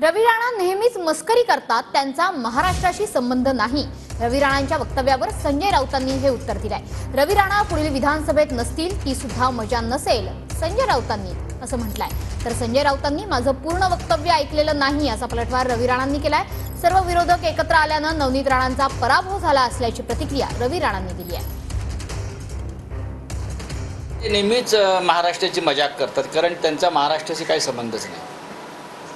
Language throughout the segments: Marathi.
रवी राणा नेहमीच मस्करी करतात, त्यांचा महाराष्ट्राशी संबंध नाही। रवी राणांच्या वक्तव्यावर संजय राऊतांनी हे उत्तर दिलंय। रवी राणा पुढील विधानसभेत नसतील ती सुद्धा मजा नसेल, संजय राऊतांनी असं म्हटलंय। तर संजय राऊतांनी माझं पूर्ण वक्तव्य ऐकलेलं नाही असा पलटवार रवी राणांनी केलाय। सर्व विरोधक एकत्र आल्यानं नवनीत राणांचा पराभव झाला असल्याची प्रतिक्रिया रवी राणांनी दिली आहे। ते नेहमीच महाराष्ट्राची मजाक करतात, कारण त्यांचा महाराष्ट्राशी काही संबंधच नाही।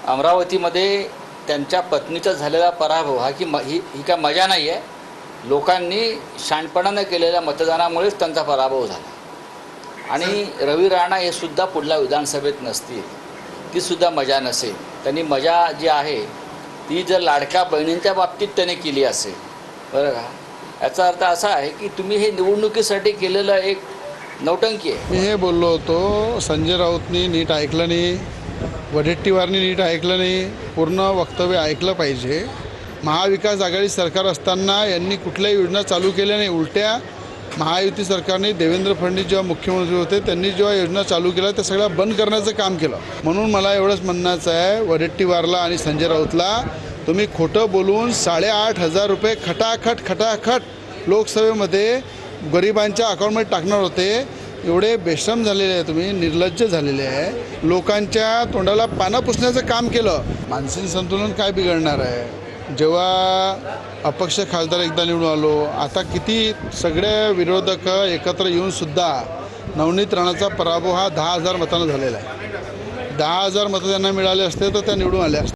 अमरावतीमध्ये त्यांच्या पत्नीचा झालेला पराभव हा ही काय मजा नाही आहे। लोकांनी शहाणपणानं केलेल्या मतदानामुळेच त्यांचा पराभव झाला। आणि रवी राणा हे सुद्धा पुढल्या विधानसभेत नसतील ती सुद्धा मजा नसेल। त्यांनी मजा जी आहे ती जर लाडक्या बहिणींच्या बाबतीत त्याने केली असेल, बरं का, याचा अर्थ असा आहे की तुम्ही हे निवडणुकीसाठी केलेलं एक नौटंकी आहे। मी हे बोललो होतो, संजय राऊतनी नीट ऐकलं नाही, वडेट्टीवारनी नीट ऐकलं नाही, पूर्ण वक्तव्य ऐकलं पाहिजे। महाविकास आघाडी सरकार असताना यांनी कुठल्याही योजना चालू केल्या नाही। उलट्या महायुती सरकारने देवेंद्र फडणवीस जेव्हा मुख्यमंत्री होते त्यांनी जेव्हा योजना चालू केल्या त्या सगळ्या बंद करण्याचं काम केलं। म्हणून मला एवढंच म्हणण्याचं आहे वडेट्टीवारला आणि संजय राऊतला, तुम्ही खोटं बोलून 8,500 रुपये खटाखट लोकसभेमध्ये गरिबांच्या अकाउंटमध्ये टाकणार होते। एवढे बेशरम झालेले आहे, तुम्ही निर्लज्ज झालेले आहे। लोकांच्या तोंडाला पानं पुसण्याचं काम केलं। मानसिक संतुलन काय बिघडणार आहे? जेव्हा अपक्ष खासदार एकदा निवडून आलो, आता किती सगळे विरोधक एकत्र येऊनसुद्धा नवनीत राणाचा पराभव हा 10,000 मतांना झालेला आहे। 10,000 मतं त्यांना मिळाले असते तर त्या निवडून आल्या असत्या।